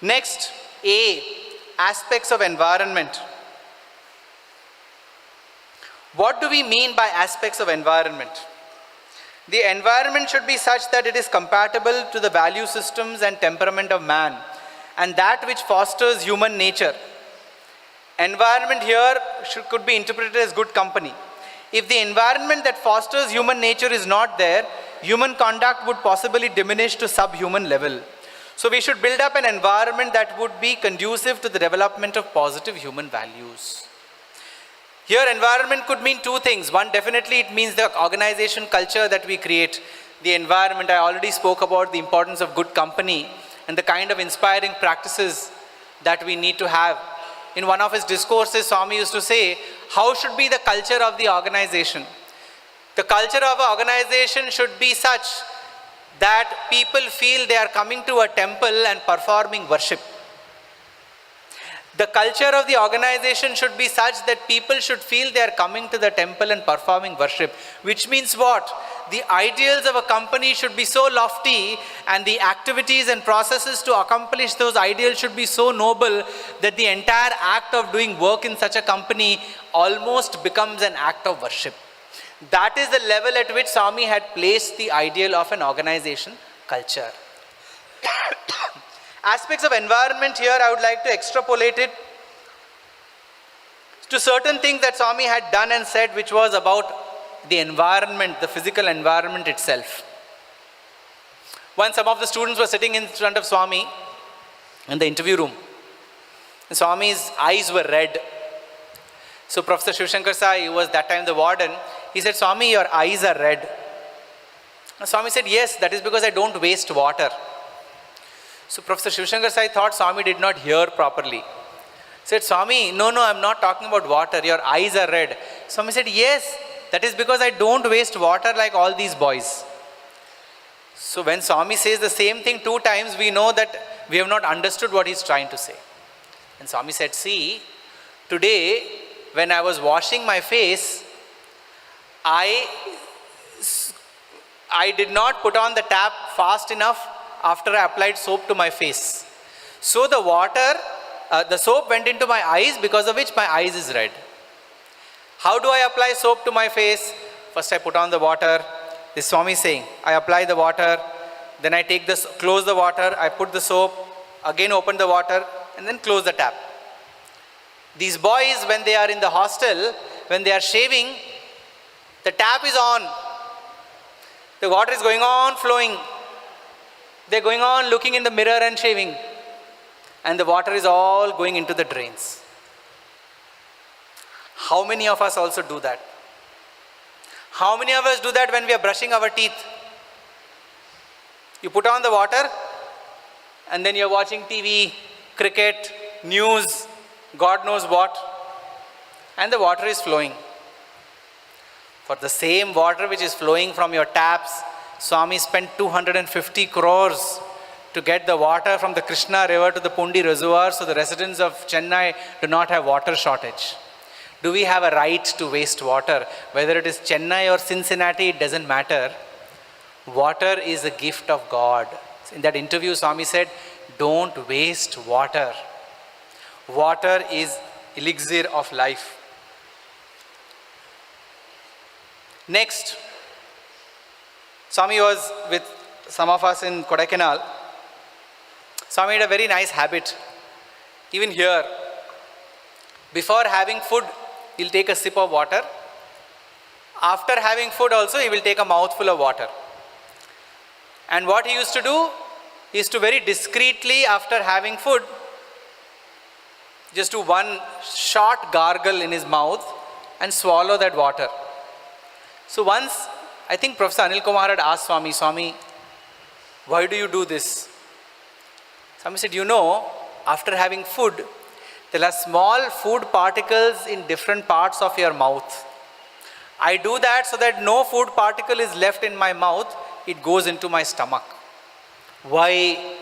Next, A, aspects of environment. What do we mean by aspects of environment? The environment should be such that it is compatible to the value systems and temperament of man, and that which fosters human nature. Environment here could be interpreted as good company. If the environment that fosters human nature is not there, human conduct would possibly diminish to subhuman level. So we should build up an environment that would be conducive to the development of positive human values. Here, environment could mean two things. One, definitely it means the organization culture that we create. The environment, I already spoke about the importance of good company and the kind of inspiring practices that we need to have. In one of his discourses, Swami used to say, how should be the culture of the organization? The culture of an organization should be such that people feel they are coming to a temple and performing worship. The culture of the organization should be such that people should feel they are coming to the temple and performing worship. Which means what? The ideals of a company should be so lofty and the activities and processes to accomplish those ideals should be so noble that the entire act of doing work in such a company almost becomes an act of worship. That is the level at which Swami had placed the ideal of an organization culture. Aspects of environment here, I would like to extrapolate it to certain things that Swami had done and said, which was about the environment, the physical environment itself. Once some of the students were sitting in front of Swami in the interview room. And Swami's eyes were red. So Professor Shashank Shah, who was that time the warden, he said, Swami, your eyes are red. And Swami said, yes, that is because I don't waste water. So Professor Shashank Shah thought Swami did not hear properly. He said, Swami, no, I'm not talking about water. Your eyes are red. Swami said, yes, that is because I don't waste water like all these boys. So when Swami says the same thing two times, we know that we have not understood what he's trying to say. And Swami said, see, today when I was washing my face, I did not put on the tap fast enough after I applied soap to my face. So the water, the soap went into my eyes, because of which my eyes is red. How do I apply soap to my face? First I put on the water. This Swami is saying, I apply the water, then I take this, close the water, I put the soap, again open the water, and then close the tap. These boys, when they are in the hostel, when they are shaving, the tap is on. The water is going on flowing. They're going on looking in the mirror and shaving. And the water is all going into the drains. How many of us also do that? How many of us do that when we are brushing our teeth? You put on the water and then you're watching TV, cricket, news, God knows what, and the water is flowing. For the same water which is flowing from your taps, Swami spent 250 crores to get the water from the Krishna river to the Pundi reservoir, so the residents of Chennai do not have water shortage. Do we have a right to waste water? Whether it is Chennai or Cincinnati, it doesn't matter. Water is a gift of God. In that interview, Swami said, don't waste water. Water is elixir of life. Next, Swami was with some of us in Kodaikanal. Swami had a very nice habit. Even here, before having food, he'll take a sip of water. After having food also, he will take a mouthful of water. And what he used to do is to very discreetly, after having food, just do one short gargle in his mouth and swallow that water. So once, I think Professor Anil Kumar had asked Swami, Swami, why do you do this? Swami said, you know, after having food, there are small food particles in different parts of your mouth. I do that so that no food particle is left in my mouth, it goes into my stomach. Why?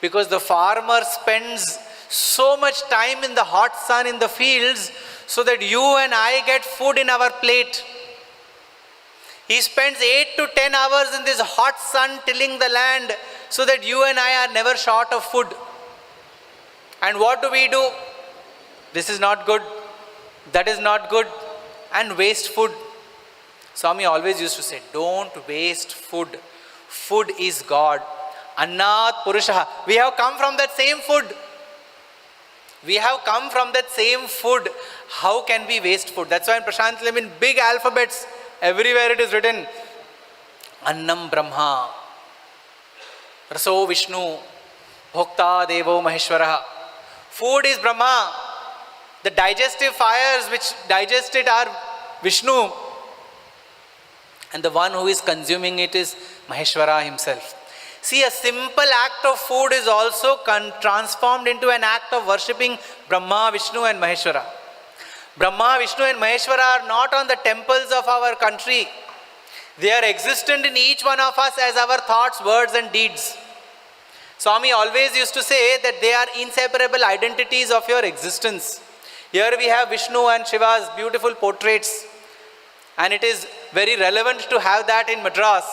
Because the farmer spends so much time in the hot sun in the fields so that you and I get food in our plate. He spends 8 to 10 hours in this hot sun tilling the land so that you and I are never short of food. And what do? This is not good, that is not good, and waste food. Swami always used to say, don't waste food. Food is God. Annat Purushaha. We have come from that same food. We have come from that same food. How can we waste food? That's why in Prashant Lim, in big alphabets, everywhere it is written, Annam Brahma, Raso Vishnu, Bhokta Devo Maheshwaraha. Food is Brahma. The digestive fires which digest it are Vishnu. And the one who is consuming it is Maheshwara himself. See, a simple act of food is also transformed into an act of worshipping Brahma, Vishnu and Maheshwara. Brahma, Vishnu and Maheshwara are not on the temples of our country. They are existent in each one of us as our thoughts, words and deeds. Swami always used to say that they are inseparable identities of your existence. Here we have Vishnu and Shiva's beautiful portraits. And it is very relevant to have that in Madras.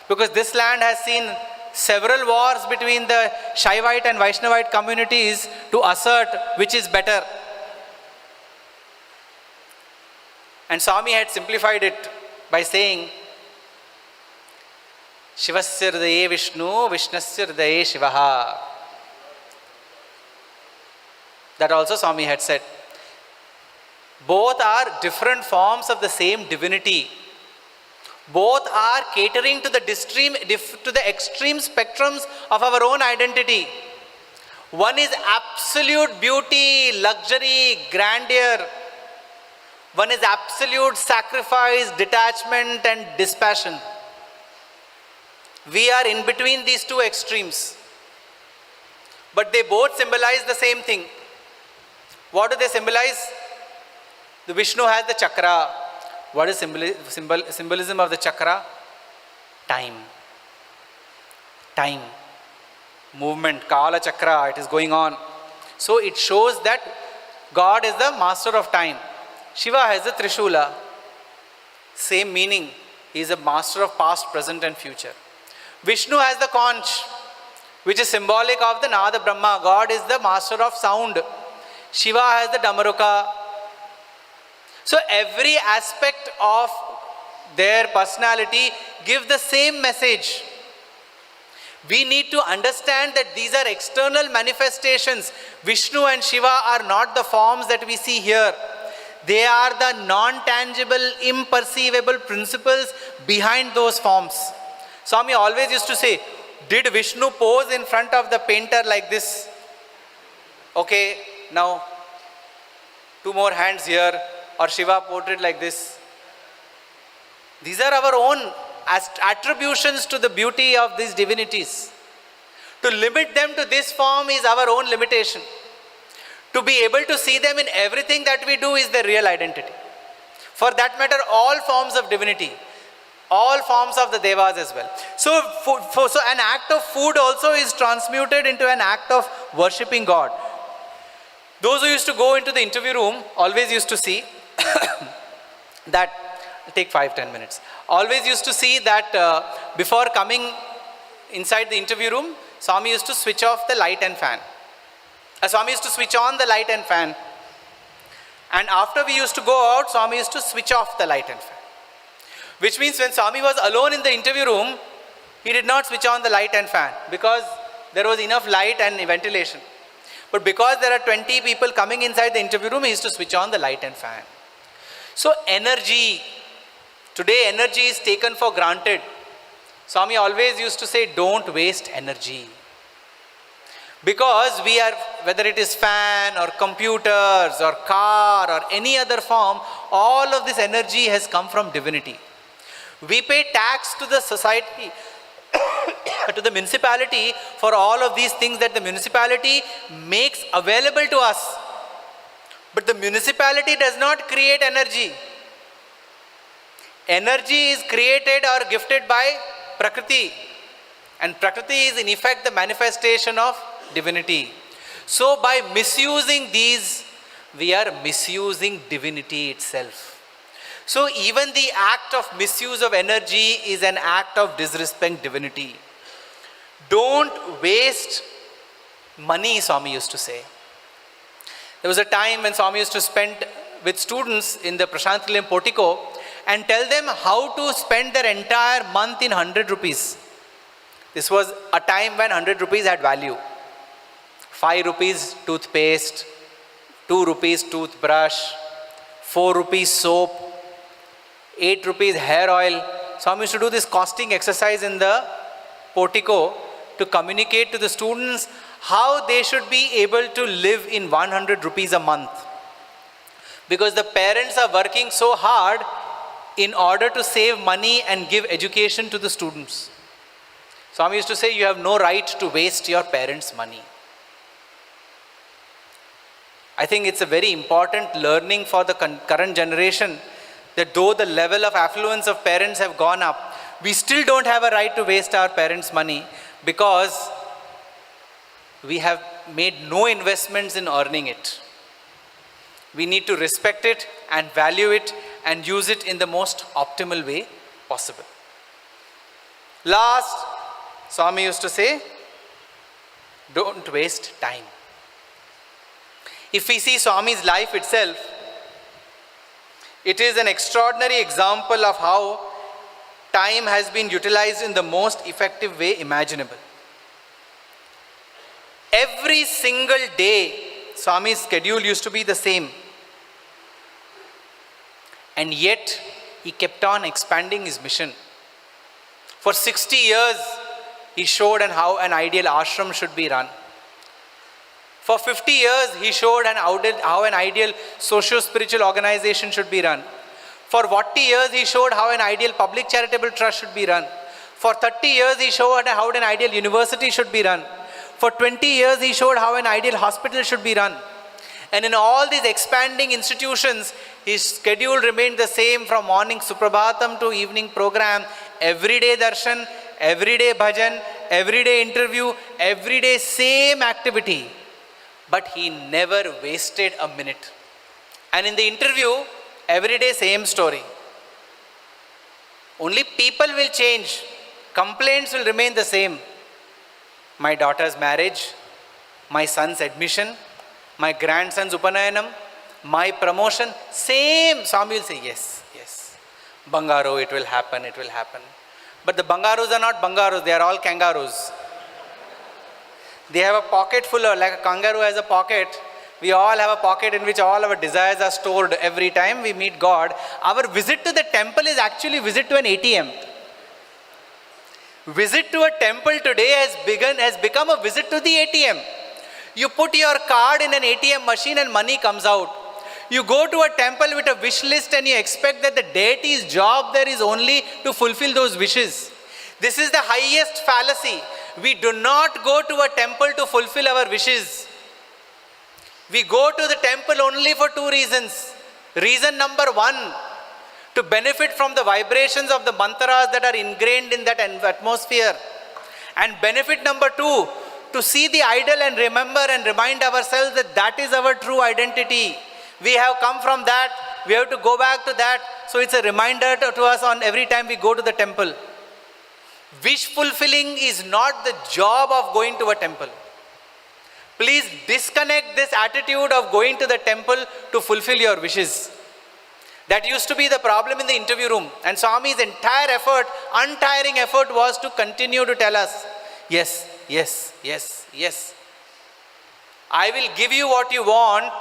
Because this land has seen several wars between the Shaivite and Vaishnavite communities to assert which is better. And Swami had simplified it by saying, Shivasya Hridaye Vishnu, Vishnasya Hridaye Shivaha. That also Swami had said. Both are different forms of the same divinity. Both are catering to the extreme spectrums of our own identity. One is absolute beauty, luxury, grandeur. One is absolute sacrifice, detachment and dispassion. We are in between these two extremes. But they both symbolize the same thing. What do they symbolize? The Vishnu has the chakra. What is symbolism of the chakra? Time. Time. Movement. Kala chakra. It is going on. So it shows that God is the master of time. Shiva has the Trishula. Same meaning. He is a master of past, present and future. Vishnu has the conch, which is symbolic of the Nada Brahma. God is the master of sound. Shiva has the Damaruka. So every aspect of their personality gives the same message. We need to understand that these are external manifestations. Vishnu and Shiva are not the forms that we see here. They are the non-tangible, imperceivable principles behind those forms. Swami always used to say, did Vishnu pose in front of the painter like this? Okay, now 2 more hands here. Or Shiva portrait like this. These are our own attributions to the beauty of these divinities. To limit them to this form is our own limitation. To be able to see them in everything that we do is their real identity. For that matter, all forms of divinity, all forms of the devas as well. So an act of food also is transmuted into an act of worshipping God. Those who used to go into the interview room always used to see that, take 5-10 minutes, always used to see that before coming inside the interview room, Swami used to switch off the light and fan. Swami used to switch on the light and fan. And after we used to go out, Swami used to switch off the light and fan. Which means when Swami was alone in the interview room, he did not switch on the light and fan because there was enough light and ventilation. But because there are 20 people coming inside the interview room, he used to switch on the light and fan. So energy, today energy is taken for granted. Swami always used to say, don't waste energy. Because we are, whether it is fan or computers or car or any other form, all of this energy has come from divinity. We pay tax to the society, to the municipality for all of these things that the municipality makes available to us. But the municipality does not create energy. Energy is created or gifted by Prakriti. And Prakriti is in effect the manifestation of divinity. So by misusing these, we are misusing divinity itself. So even the act of misuse of energy is an act of disrespecting divinity. Don't waste Money, Swami used to say. There was a time when Swami used to spend with students in the Prashanthalayam portico and tell them how to spend their entire month in 100 rupees. This was a time when 100 rupees had value. 5 rupees toothpaste, 2 rupees toothbrush, 4 rupees soap, 8 rupees hair oil. Swami used to do this costing exercise in the portico to communicate to the students how they should be able to live in 100 rupees a month. Because the parents are working so hard in order to save money and give education to the students. Swami used to say, you have no right to waste your parents' money. I think it's a very important learning for the current generation that though the level of affluence of parents have gone up, we still don't have a right to waste our parents' money because we have made no investments in earning it. We need to respect it and value it and use it in the most optimal way possible. Last, Swami used to say, don't waste time. If we see Swami's life itself, it is an extraordinary example of how time has been utilized in the most effective way imaginable. Every single day, Swami's schedule used to be the same. And yet, he kept on expanding his mission. For 60 years, he showed how an ideal ashram should be run. For 50 years, he showed how an ideal socio-spiritual organization should be run. For 40 years, he showed how an ideal public charitable trust should be run. For 30 years, he showed how an ideal university should be run. For 20 years, he showed how an ideal hospital should be run. And in all these expanding institutions, his schedule remained the same from morning Suprabhatam to evening program, everyday darshan, everyday bhajan, everyday interview, everyday same activity. But he never wasted a minute. And in the interview, every day same story. Only people will change. Complaints will remain the same. My daughter's marriage, my son's admission, my grandson's Upanayanam, my promotion, same. Swami will say, yes, yes. Bangaro, it will happen, it will happen. But the Bangaros are not Bangaros, they are all kangaroos. They have a pocket full of, like a kangaroo has a pocket. We all have a pocket in which all our desires are stored every time we meet God. Our visit to the temple is actually visit to an ATM. Visit to a temple today has become a visit to the ATM. You put your card in an ATM machine and money comes out. You go to a temple with a wish list and you expect that the deity's job there is only to fulfill those wishes. This is the highest fallacy. We do not go to a temple to fulfill our wishes. We go to the temple only for two reasons. Reason number one, to benefit from the vibrations of the mantras that are ingrained in that atmosphere. And benefit number two, to see the idol and remember and remind ourselves that that is our true identity. We have come from that, we have to go back to that. So it's a reminder to us on every time we go to the temple. Wish fulfilling is not the job of going to a temple. Please disconnect this attitude of going to the temple to fulfill your wishes. That used to be the problem in the interview room. And Swami's entire effort, untiring effort was to continue to tell us, yes, yes, yes, yes. I will give you what you want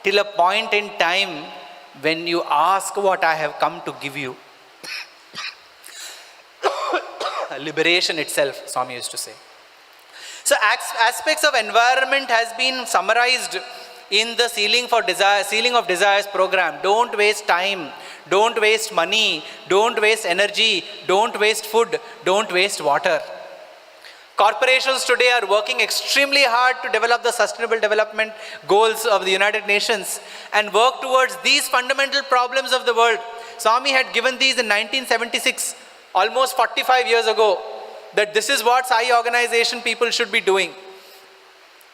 till a point in time when you ask what I have come to give you. Liberation itself, Swami used to say. So aspects of environment has been summarized in the Sealing of Desires program. Don't waste time, don't waste money, don't waste energy, don't waste food, don't waste water. Corporations today are working extremely hard to develop the sustainable development goals of the United Nations and work towards these fundamental problems of the world. Swami had given these in 1976, almost 45 years ago, that this is what Sai organization people should be doing.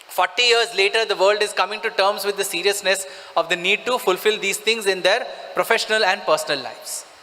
40 years later, the world is coming to terms with the seriousness of the need to fulfill these things in their professional and personal lives.